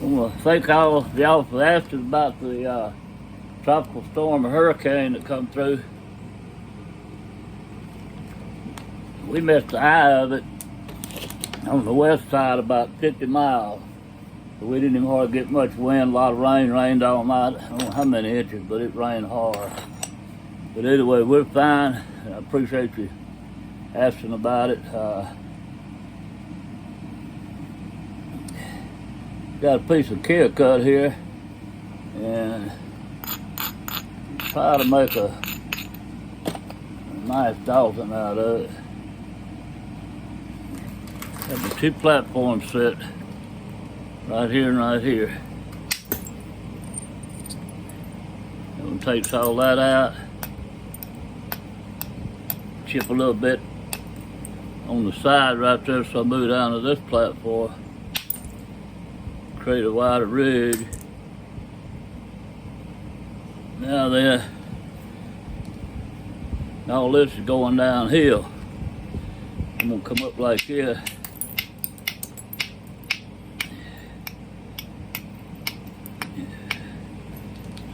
I think y'all asked us about the tropical storm or hurricane that come through. We missed the eye of it on the west side about 50 miles. So we didn't even hardly get much wind. A lot of rained all night. I don't know how many inches, but it rained hard. But anyway, we're fine. I appreciate you asking about it. Got a piece of care cut here, and try to make a nice Dalton out of it. Have the two platforms set right here and right here. And it takes all that out. Chip a little bit on the side right there, so I move down to this platform. Create a wider ridge. Now then, all this is going downhill. I'm gonna come up like this.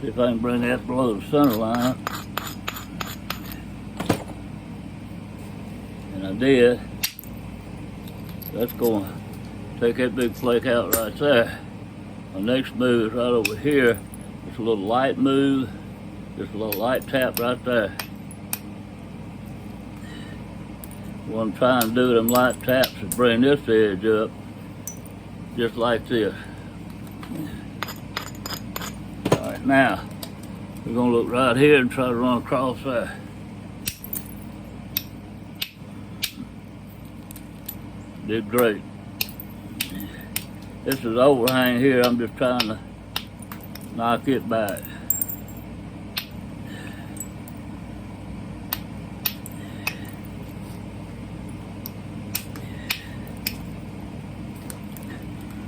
See if I can bring that below the center line. And I did. That's going to take that big flake out right there. My next move is right over here. Just a little light move. Just a little light tap right there. What I'm trying to do with them light taps is bring this edge up just like this. Alright, now we're going to look right here and try to run across there. Did great. This is overhang here. I'm just trying to knock it back.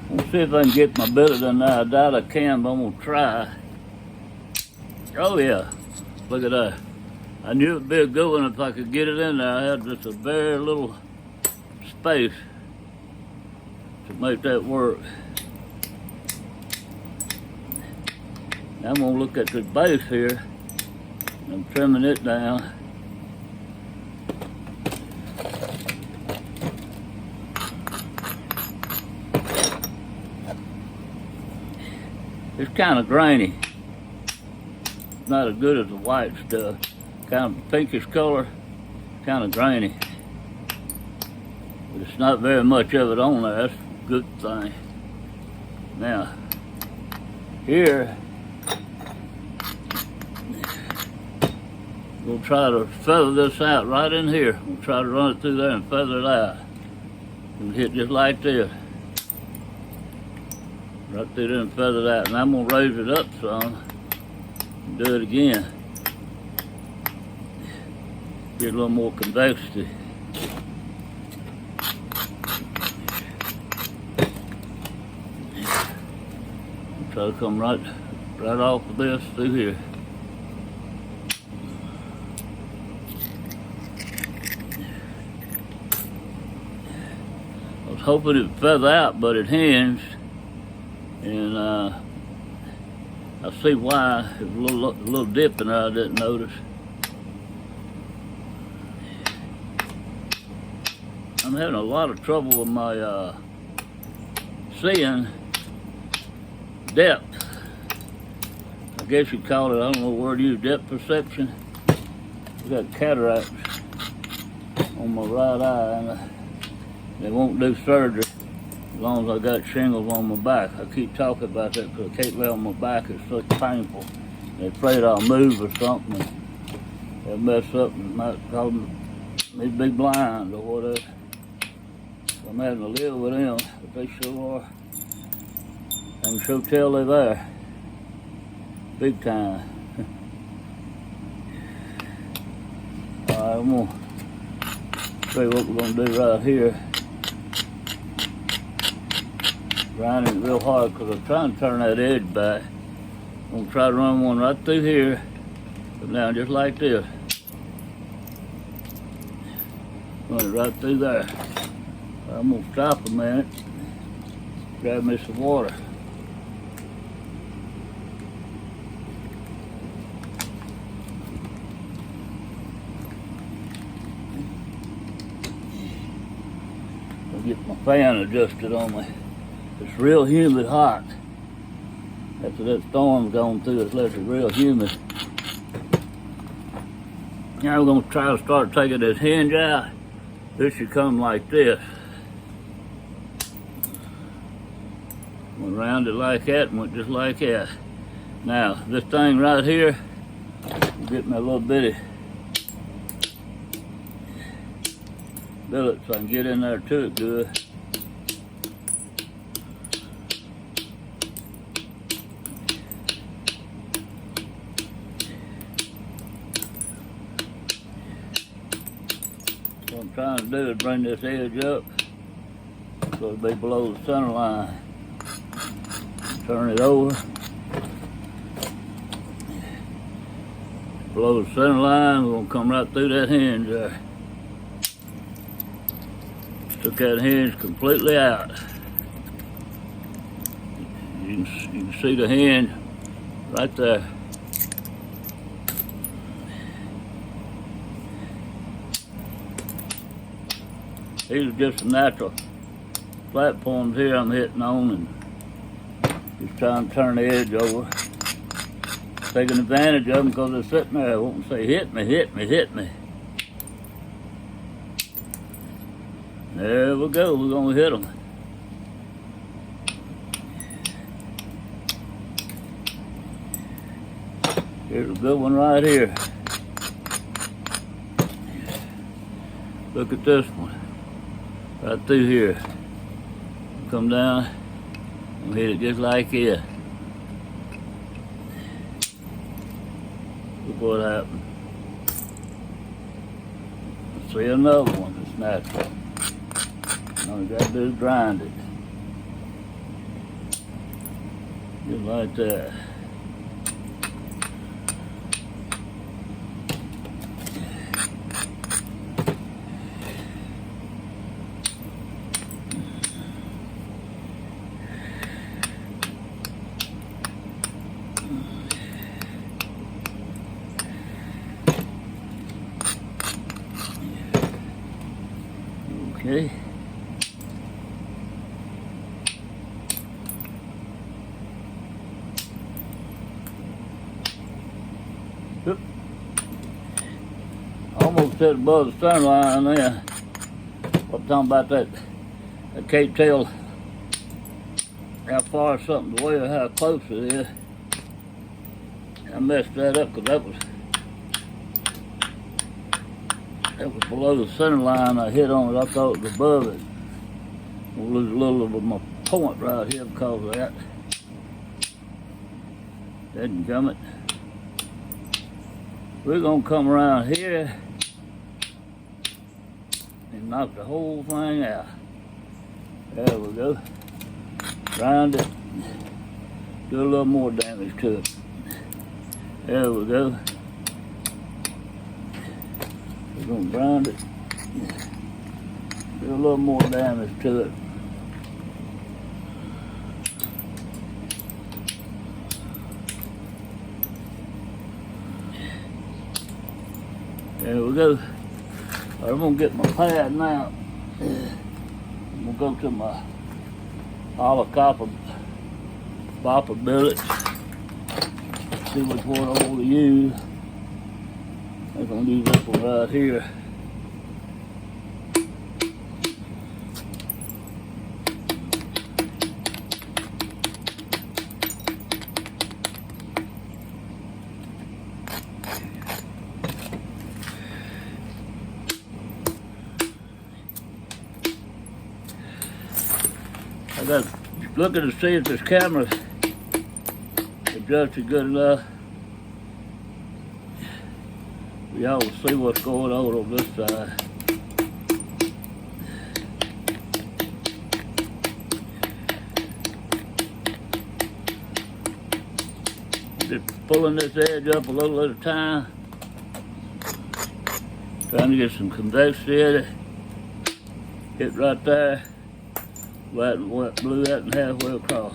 We'll see if I can get my billet in there. I doubt I can, but I'm gonna try. Oh yeah, look at that. I knew it'd be a good one if I could get it in there. I had just a very little space to make that work. Now I'm gonna look at the base here. I'm trimming it down. It's kind of grainy. Not as good as the white stuff. Kind of pinkish color, kind of grainy. But it's not very much of it on there. That's a good thing. Now, here, we'll try to feather this out right in here. We'll try to run it through there and feather it out. And hit just like this. Right through there and feather it out. And I'm gonna raise it up some and do it again. Get a little more convexity. Try to come right off of this through here. I was hoping it would feather out, but it hinged, and I see why. There's a little dip in there I didn't notice. I'm having a lot of trouble with my seeing depth. I guess you'd call it, I don't know the word to use, depth perception. I got cataracts on my right eye, and they won't do surgery as long as I got shingles on my back. I keep talking about that because I can't lay on my back. It's so painful. They're afraid I'll move or something and they'll mess up and might cause me to be blind or whatever. So I'm having to live with them, but they sure are. I can sure tell they're there. Big time. Alright, I'm gonna show you what we're gonna do right here. Grinding it real hard because I'm trying to turn that edge back. I'm gonna try to run one right through here. Come down just like this. Run it right through there. I'm gonna stop a minute. Grab me some water. Alright, I'm gonna try to run one right through here. Come down just like this. Run it right through there. I'm gonna stop a minute. Grab me some water. Run it right through there. I'm gonna stop a minute. Grab me some water. Alright, I'm gonna try to run one right through here. Come down just like this. Run it right through there. I'm gonna stop a minute. Grab me some water. Grab me some water. get my fan adjusted on me. It's real humid hot. After that storm's gone through, it's left it real humid. Now we're gonna try to start taking this hinge out. This should come like this. Went around it like that and went just like that. Now, this thing right here, get me a little bitty billet so I can get in there to it good. What I'm trying to do is bring this edge up so it'll be below the center line. Turn it over. Below the center line, we're gonna come right through that hinge there. Took that hinge completely out. You can see the hinge right there. These are just some natural platforms here I'm hitting on and just trying to turn the edge over. Taking advantage of them because they're sitting there. I won't say, hit me, hit me, hit me. There we go, we're gonna hit them. Here's a good one right here. Look at this one, right through here. Come down and hit it just like this. Look what happened. See another one that's natural. All you gotta do is grind it. Just like that. Okay. Oop. Almost hit above the center line there. I'm talking about that. I can't tell how far something's away or how close it is. I messed that up because that was below the center line. I hit on it. I thought it was above it. I'll lose a little of my point right here because of that. Didn't come it. We're gonna come around here and knock the whole thing out. There we go. Grind it. Do a little more damage to it. There we go. We're gonna grind it. Do a little more damage to it. There we go. I'm gonna get my pad now. I'm gonna go to my hollow copper bopper billet. See which one I want to use. I'm gonna use this one right here. I got looking to see if this camera's adjusted good enough. Y'all will see what's going on this side. Just pulling this edge up a little at a time. Trying to get some convexity in it. Hit right there. Blew that in halfway across.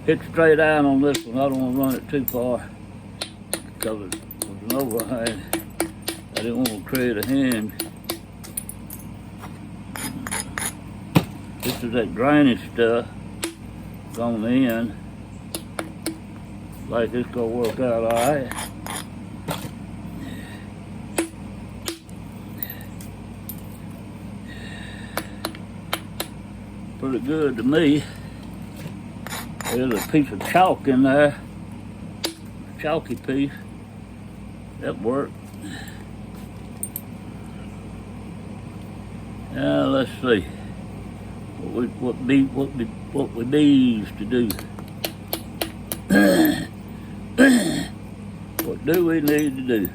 Hit straight down on this one. I don't want to run it too far because there's an overhang. didn't want to create a hinge. This is that drainage stuff on the end. Like it's gonna work out all right. Pretty good to me. There's a piece of chalk in there, a chalky piece. That worked. Now let's see what we needs to do. What do we need to do?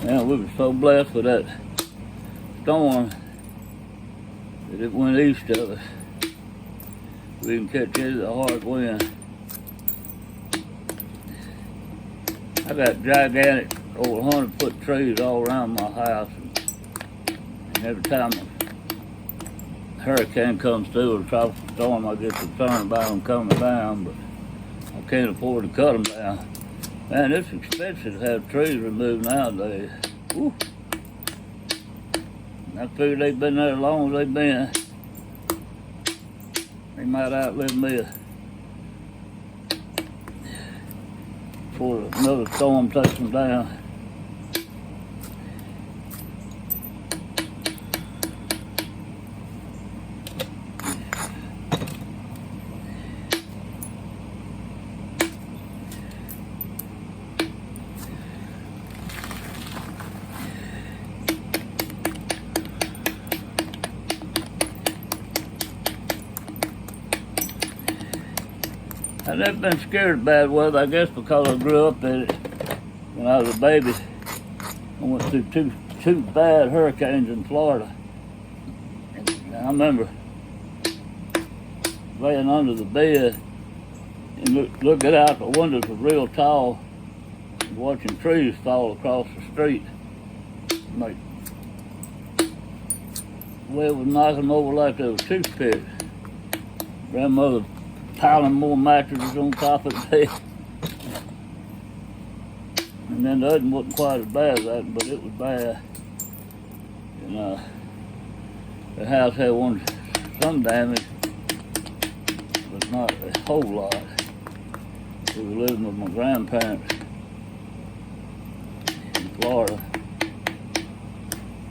Now we were so blessed with that storm that it went east of us. We didn't catch any of the hard wind. I got gigantic, over 100-foot trees all around my house, and every time a hurricane comes through or a tropical storm, I get concerned about them coming down, but I can't afford to cut them down. Man, it's expensive to have trees removed nowadays. Woo. I figure they've been there as long as they've been. They might outlive me before another storm takes them down. I've never been scared of bad weather, I guess because I grew up in it when I was a baby. I went through two bad hurricanes in Florida. And I remember laying under the bed and looking out the windows were real tall and watching trees fall across the street. Like, well, it was knocking them over like they were toothpicks. Grandmother piling more mattresses on top of the bed. And then the other one wasn't quite as bad as that, but it was bad. And the house had some damage, but not a whole lot. We were living with my grandparents in Florida.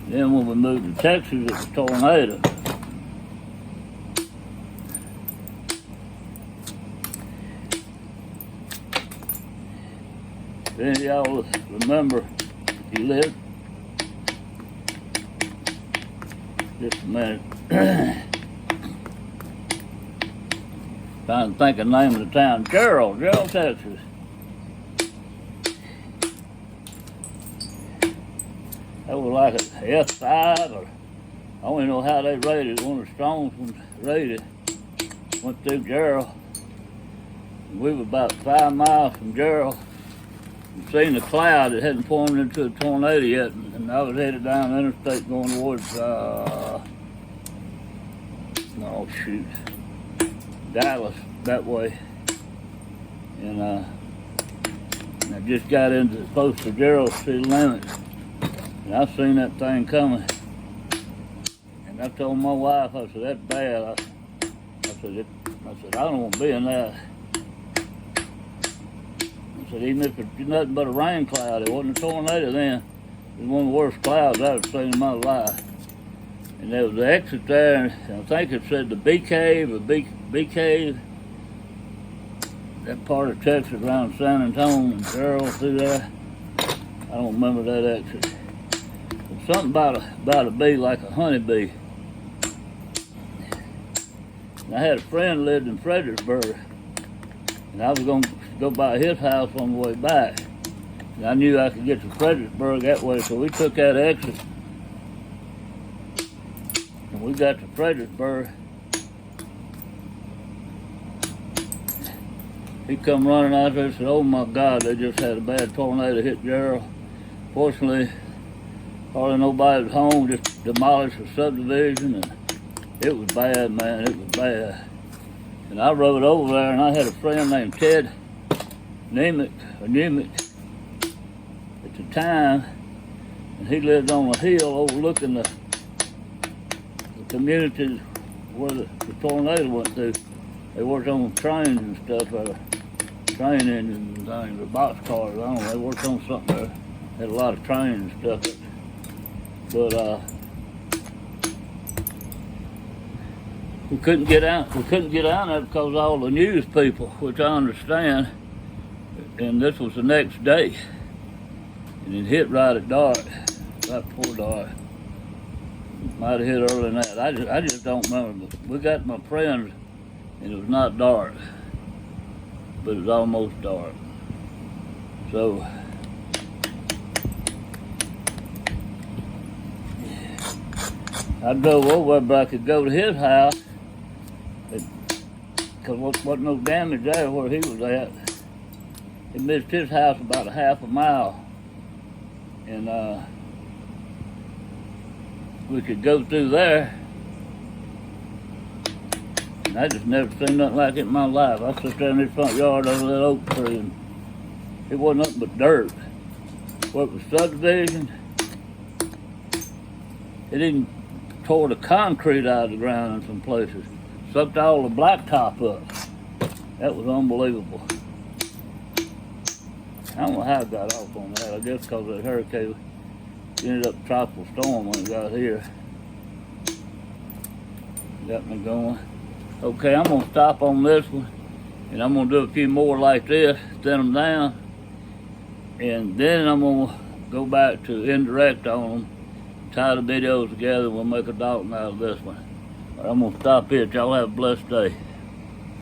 Then when we moved to Texas, it was a tornado. Then y'all remember, if you lived, just a minute, trying to think of the name of the town, Gerald, Texas. That was like an F5, or I don't even know how they rated it. One of the strongest ones rated. Went through Gerald. We were about 5 miles from Gerald. Seen the cloud. It hadn't formed into a tornado yet, and I was headed down the interstate going towards Dallas that way, and I just got into close to Gerald city limit, and I seen that thing coming, and I told my wife, I said, that's bad. I said I don't want to be in that. I said, even if it's nothing but a rain cloud, it wasn't a tornado then. It was one of the worst clouds I've seen in my life. And there was the exit there, and I think it said the Bee Cave, that part of Texas around San Antonio and Gerald through there. I don't remember that exit. But something about a bee, like a honeybee. And I had a friend who lived in Fredericksburg, and I was going to go by his house on the way back. And I knew I could get to Fredericksburg that way, so we took that exit. And we got to Fredericksburg. He come running out there and said, oh my God, they just had a bad tornado hit Gerald. Fortunately, hardly nobody was home, just demolished a subdivision, and it was bad, man, it was bad. And I rode over there, and I had a friend named Ted Nemick at the time, and he lived on a hill overlooking the communities where the tornado went through. They worked on trains and stuff, train engines and things, or box cars, I don't know, they worked on something there. Had a lot of trains and stuff. But we couldn't get out there because of all the news people, which I understand. And this was the next day. And it hit right at dark, right before dark. Might have hit earlier than that. I just don't remember. But we got my friends, and it was not dark, but it was almost dark. So I drove over there, but I could go to his house, because wasn't no damage there where he was at. He missed his house about a half a mile, and we could go through there. And I just never seen nothing like it in my life. I sat there in the front yard over that oak tree, and it wasn't nothing but dirt. Well, it was subdivision. It even tore the concrete out of the ground in some places. Sucked all the blacktop up. That was unbelievable. I don't know how it got off on that. I guess because that hurricane ended up tropical storm when it got here. Got me going. Okay, I'm gonna stop on this one, and I'm gonna do a few more like this, thin them down, and then I'm gonna go back to indirect on them, tie the videos together, and we'll make a Dalton out of this one. All right, I'm gonna stop here. Y'all have a blessed day.